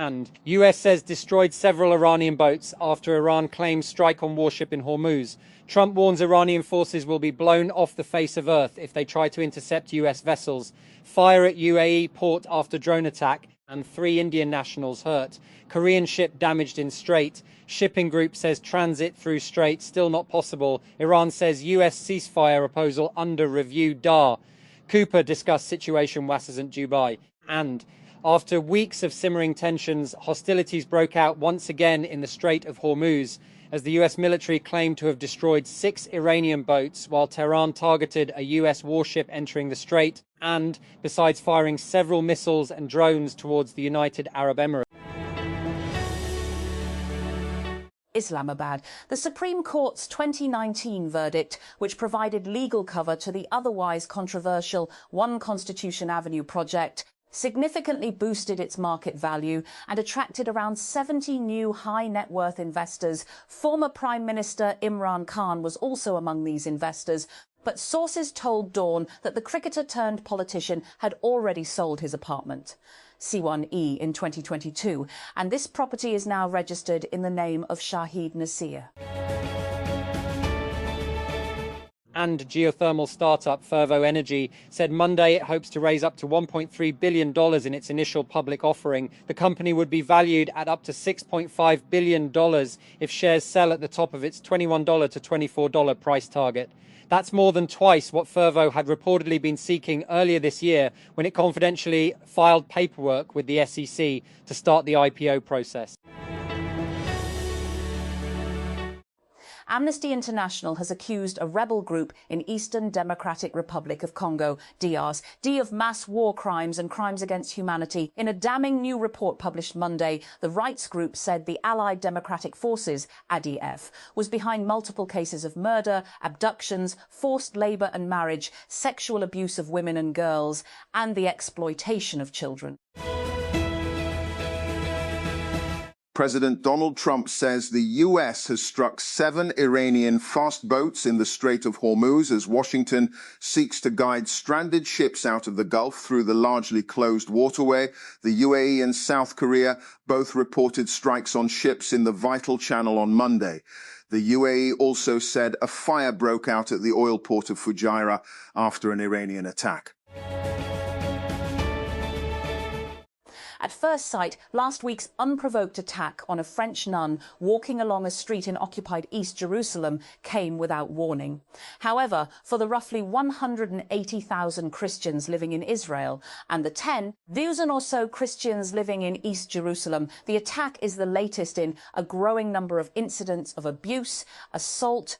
And US says destroyed several Iranian boats after Iran claims strike on warship in Hormuz. Trump warns Iranian forces will be blown off the face of Earth if they try to intercept US vessels. Fire at UAE port after drone attack, and 3 Indian nationals hurt. Korean ship damaged in Strait. Shipping group says transit through Strait still not possible. Iran says US ceasefire proposal under review. Cooper discussed situation Wassers in Dubai. And after weeks of simmering tensions, hostilities broke out once again in the Strait of Hormuz as the US military claimed to have destroyed 6 Iranian boats while Tehran targeted a US warship entering the strait, and besides firing several missiles and drones towards the United Arab Emirates. Islamabad. The Supreme Court's 2019 verdict, which provided legal cover to the otherwise controversial One Constitution Avenue project, significantly boosted its market value and attracted around 70 new high net worth investors. Former Prime Minister Imran Khan was also among these investors, but sources told Dawn that the cricketer turned politician had already sold his apartment, C1E, in 2022, and this property is now registered in the name of Shahid Nasir. And geothermal startup Fervo Energy said Monday it hopes to raise up to $1.3 billion in its initial public offering. The company would be valued at up to $6.5 billion if shares sell at the top of its $21 to $24 price target. That's more than twice what Fervo had reportedly been seeking earlier this year when it confidentially filed paperwork with the SEC to start the IPO process. Amnesty International has accused a rebel group in Eastern Democratic Republic of Congo, DRC, of mass war crimes and crimes against humanity. In a damning new report published Monday, the rights group said the Allied Democratic Forces, ADF, was behind multiple cases of murder, abductions, forced labour and marriage, sexual abuse of women and girls, and the exploitation of children. President Donald Trump says the U.S. has struck 7 Iranian fast boats in the Strait of Hormuz as Washington seeks to guide stranded ships out of the Gulf through the largely closed waterway. The UAE and South Korea both reported strikes on ships in the vital channel on Monday. The UAE also said a fire broke out at the oil port of Fujairah after an Iranian attack. At first sight, last week's unprovoked attack on a French nun walking along a street in occupied East Jerusalem came without warning. However, for the roughly 180,000 Christians living in Israel and the 10,000 or so Christians living in East Jerusalem, the attack is the latest in a growing number of incidents of abuse, assault,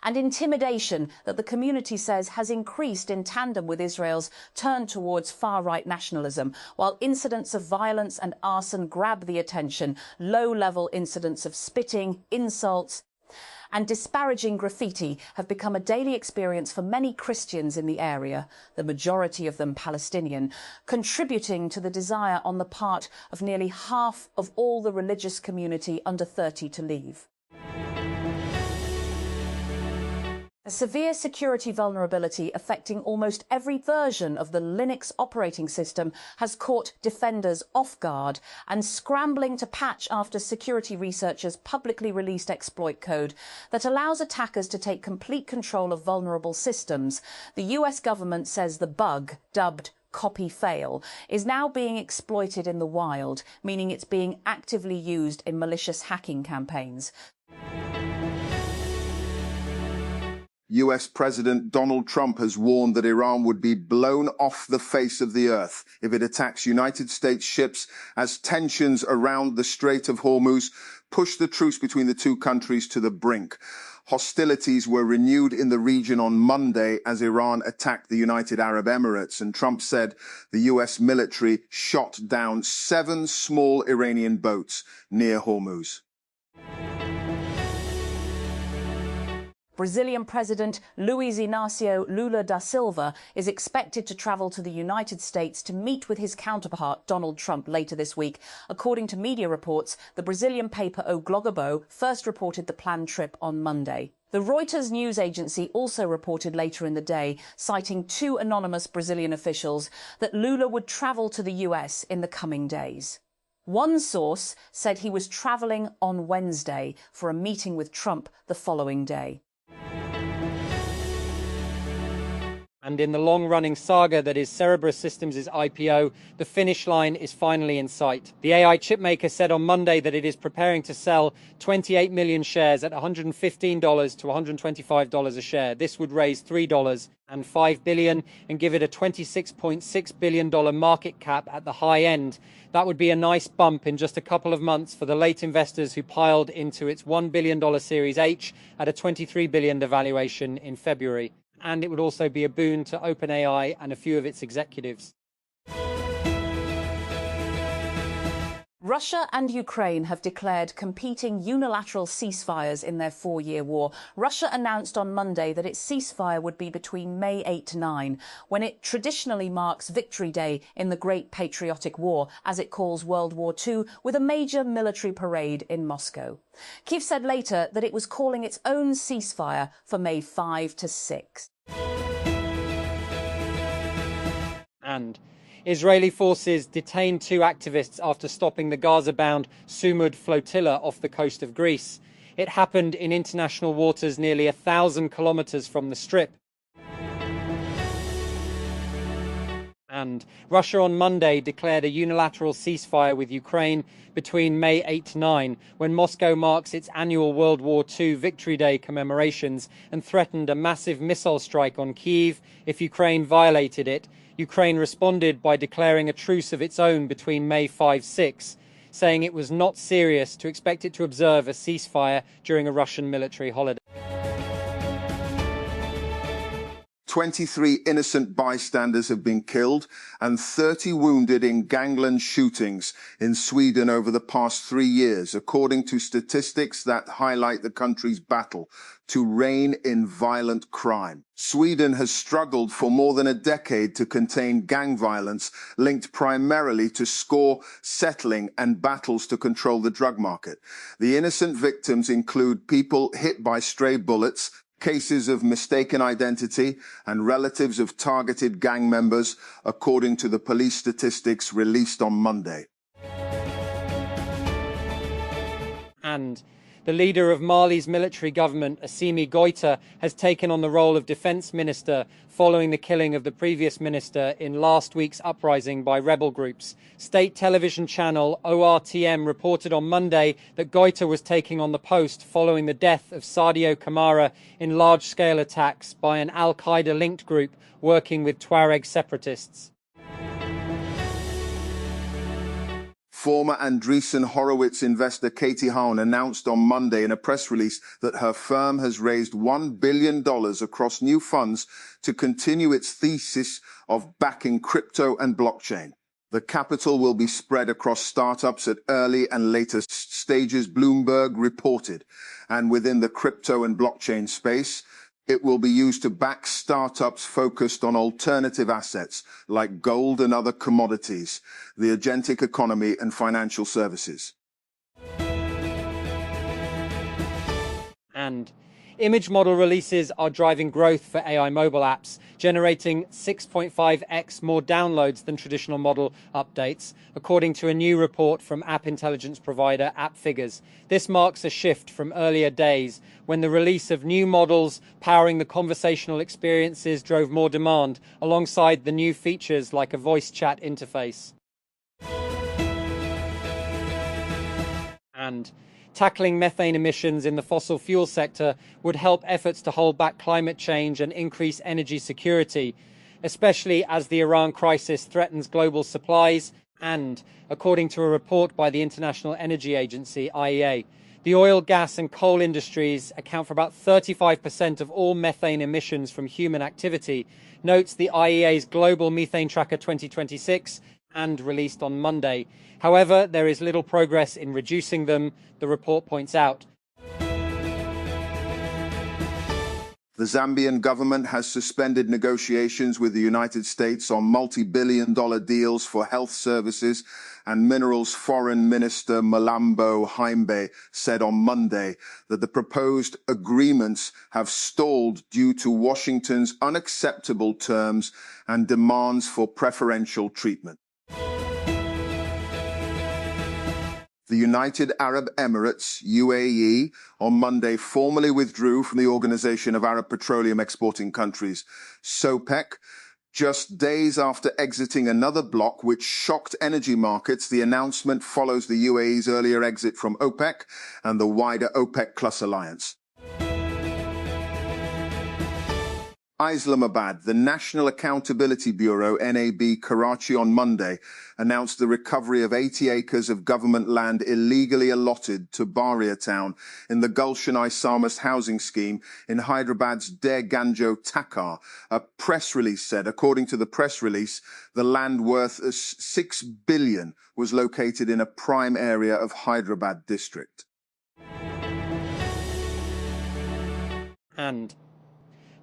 and intimidation that the community says has increased in tandem with Israel's turn towards far-right nationalism. While incidents of violence and arson grab the attention, low-level incidents of spitting, insults, and disparaging graffiti have become a daily experience for many Christians in the area, the majority of them Palestinian, contributing to the desire on the part of nearly half of all the religious community under 30 to leave. A severe security vulnerability affecting almost every version of the Linux operating system has caught defenders off guard and scrambling to patch after security researchers publicly released exploit code that allows attackers to take complete control of vulnerable systems. The US government says the bug, dubbed copy fail, is now being exploited in the wild, meaning it's being actively used in malicious hacking campaigns. US President Donald Trump has warned that Iran would be blown off the face of the earth if it attacks United States ships as tensions around the Strait of Hormuz push the truce between the two countries to the brink. Hostilities were renewed in the region on Monday as Iran attacked the United Arab Emirates, and Trump said the US military shot down 7 small Iranian boats near Hormuz. Brazilian President Luiz Inácio Lula da Silva is expected to travel to the United States to meet with his counterpart Donald Trump later this week. According to media reports, the Brazilian paper O Globo first reported the planned trip on Monday. The Reuters news agency also reported later in the day, citing 2 anonymous Brazilian officials, that Lula would travel to the US in the coming days. One source said he was travelling on Wednesday for a meeting with Trump the following day. And in the long-running saga that is Cerebras Systems' IPO, the finish line is finally in sight. The AI chipmaker said on Monday that it is preparing to sell 28 million shares at $115 to $125 a share. This would raise $3.05 billion and give it a $26.6 billion market cap at the high end. That would be a nice bump in just a couple of months for the late investors who piled into its $1 billion Series H at a $23 billion valuation in February. And it would also be a boon to OpenAI and a few of its executives. Russia and Ukraine have declared competing unilateral ceasefires in their 4-year war. Russia announced on Monday that its ceasefire would be between May 8 to 9, when it traditionally marks Victory Day in the Great Patriotic War, as it calls World War II, with a major military parade in Moscow. Kyiv said later that it was calling its own ceasefire for May 5 to 6. And Israeli forces detained 2 activists after stopping the Gaza-bound Sumud flotilla off the coast of Greece. It happened in international waters nearly 1,000 kilometers from the Strip. And Russia on Monday declared a unilateral ceasefire with Ukraine between May 8 to 9, when Moscow marks its annual World War II Victory Day commemorations, and threatened a massive missile strike on Kyiv if Ukraine violated it. Ukraine responded by declaring a truce of its own between May 5-6, saying it was not serious to expect it to observe a ceasefire during a Russian military holiday. 23 innocent bystanders have been killed and 30 wounded in gangland shootings in Sweden over the past 3 years, according to statistics that highlight the country's battle to rein in violent crime. Sweden has struggled for more than a decade to contain gang violence linked primarily to score settling and battles to control the drug market. The innocent victims include people hit by stray bullets, cases of mistaken identity, and relatives of targeted gang members, according to the police statistics released on Monday. And the leader of Mali's military government, Assimi Goïta, has taken on the role of defense minister following the killing of the previous minister in last week's uprising by rebel groups. State television channel ORTM reported on Monday that Goïta was taking on the post following the death of Sadio Kamara in large-scale attacks by an al-Qaeda-linked group working with Tuareg separatists. Former Andreessen Horowitz investor Katie Haun announced on Monday in a press release that her firm has raised $1 billion across new funds to continue its thesis of backing crypto and blockchain. The capital will be spread across startups at early and later stages, Bloomberg reported, and within the crypto and blockchain space, it will be used to back startups focused on alternative assets like gold and other commodities, the agentic economy and financial services. And image model releases are driving growth for AI mobile apps, generating 6.5x more downloads than traditional model updates, according to a new report from app intelligence provider AppFigures. This marks a shift from earlier days, when the release of new models powering the conversational experiences drove more demand, alongside the new features like a voice chat interface. And tackling methane emissions in the fossil fuel sector would help efforts to hold back climate change and increase energy security, especially as the Iran crisis threatens global supplies and, according to a report by the International Energy Agency, IEA, the oil, gas and coal industries account for about 35% of all methane emissions from human activity, notes the IEA's Global Methane Tracker 2026, and released on Monday. However, there is little progress in reducing them, the report points out. The Zambian government has suspended negotiations with the United States on multi-billion-dollar deals for health services, and Minerals Foreign Minister Malambo Haimbe said on Monday that the proposed agreements have stalled due to Washington's unacceptable terms and demands for preferential treatment. The United Arab Emirates, UAE, on Monday formally withdrew from the Organization of Arab Petroleum Exporting Countries, SOPEC, just days after exiting another bloc which shocked energy markets. The announcement follows the UAE's earlier exit from OPEC and the wider OPEC Plus alliance. Islamabad, the National Accountability Bureau, NAB, Karachi on Monday, announced the recovery of 80 acres of government land illegally allotted to Baria town in the Gulshan Islamist housing scheme in Hyderabad's Der Ganjo Takar. A press release said, according to the press release, the land worth $6 billion was located in a prime area of Hyderabad district. And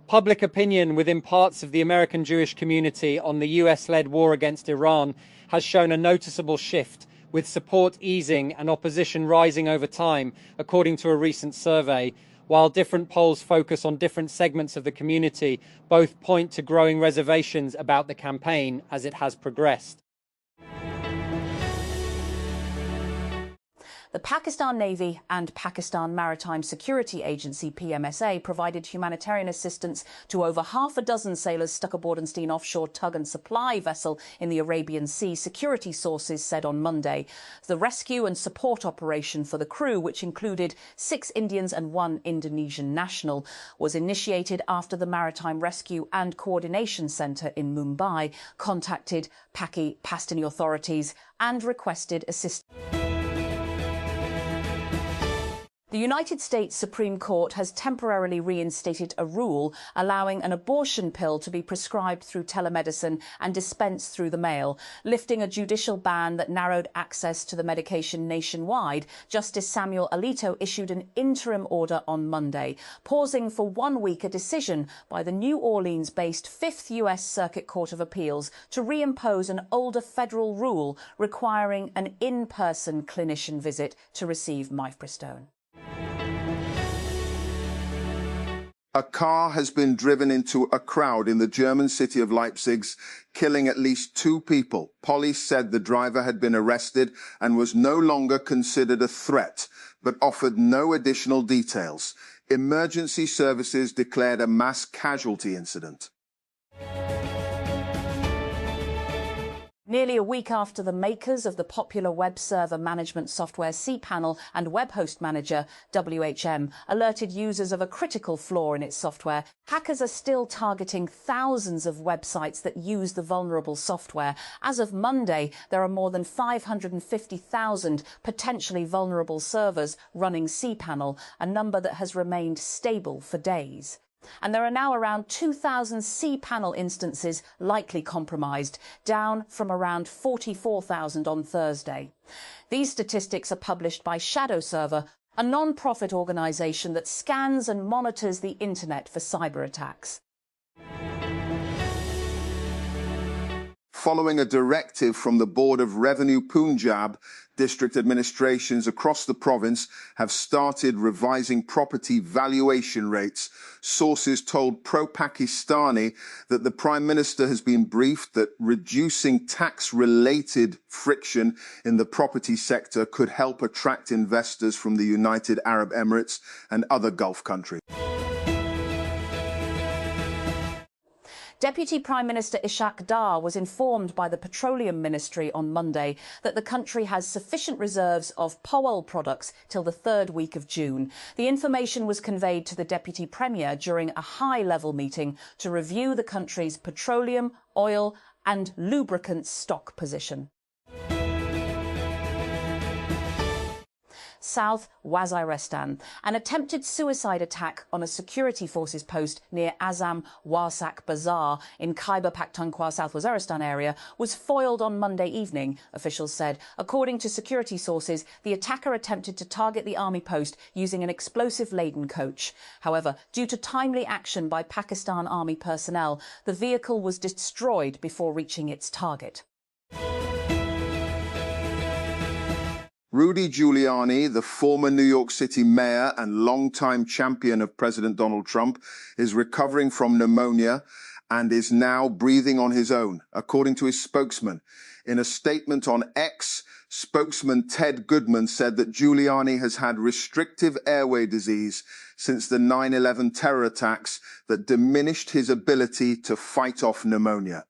public opinion within parts of the American Jewish community on the US-led war against Iran has shown a noticeable shift, with support easing and opposition rising over time, according to a recent survey. While different polls focus on different segments of the community, both point to growing reservations about the campaign as it has progressed. The Pakistan Navy and Pakistan Maritime Security Agency, PMSA, provided humanitarian assistance to over half a dozen sailors stuck aboard an offshore tug and supply vessel in the Arabian Sea, security sources said on Monday. The rescue and support operation for the crew, which included 6 Indians and 1 Indonesian national, was initiated after the Maritime Rescue and Coordination Centre in Mumbai contacted Pakistani authorities and requested assistance. The United States Supreme Court has temporarily reinstated a rule allowing an abortion pill to be prescribed through telemedicine and dispensed through the mail, lifting a judicial ban that narrowed access to the medication nationwide. Justice Samuel Alito issued an interim order on Monday, pausing for 1 week a decision by the New Orleans-based 5th U.S. Circuit Court of Appeals to reimpose an older federal rule requiring an in-person clinician visit to receive mifepristone. A car has been driven into a crowd in the German city of Leipzig, killing at least 2 people. Police said the driver had been arrested and was no longer considered a threat, but offered no additional details. Emergency services declared a mass casualty incident. Nearly a week after the makers of the popular web server management software cPanel and web host manager WHM alerted users of a critical flaw in its software, hackers are still targeting thousands of websites that use the vulnerable software. As of Monday, there are more than 550,000 potentially vulnerable servers running cPanel, a number that has remained stable for days. And there are now around 2,000 cPanel instances likely compromised, down from around 44,000 on Thursday. These statistics are published by Shadow Server, a non-profit organisation that scans and monitors the internet for cyber attacks. Following a directive from the Board of Revenue Punjab, district administrations across the province have started revising property valuation rates. Sources told Pro-Pakistani that the Prime Minister has been briefed that reducing tax-related friction in the property sector could help attract investors from the United Arab Emirates and other Gulf countries. Deputy Prime Minister Ishaq Dar was informed by the Petroleum Ministry on Monday that the country has sufficient reserves of Pehel products till the 3rd week of June. The information was conveyed to the Deputy Premier during a high-level meeting to review the country's petroleum, oil and lubricants stock position. South Waziristan. An attempted suicide attack on a security forces post near Azam Warsak Bazaar in Khyber Pakhtunkhwa, South Waziristan area was foiled on Monday evening, officials said. According to security sources, the attacker attempted to target the army post using an explosive-laden coach. However, due to timely action by Pakistan Army personnel, the vehicle was destroyed before reaching its target. Rudy Giuliani, the former New York City mayor and longtime champion of President Donald Trump, is recovering from pneumonia and is now breathing on his own, according to his spokesman. In a statement on X, spokesman Ted Goodman said that Giuliani has had restrictive airway disease since the 9/11 terror attacks that diminished his ability to fight off pneumonia.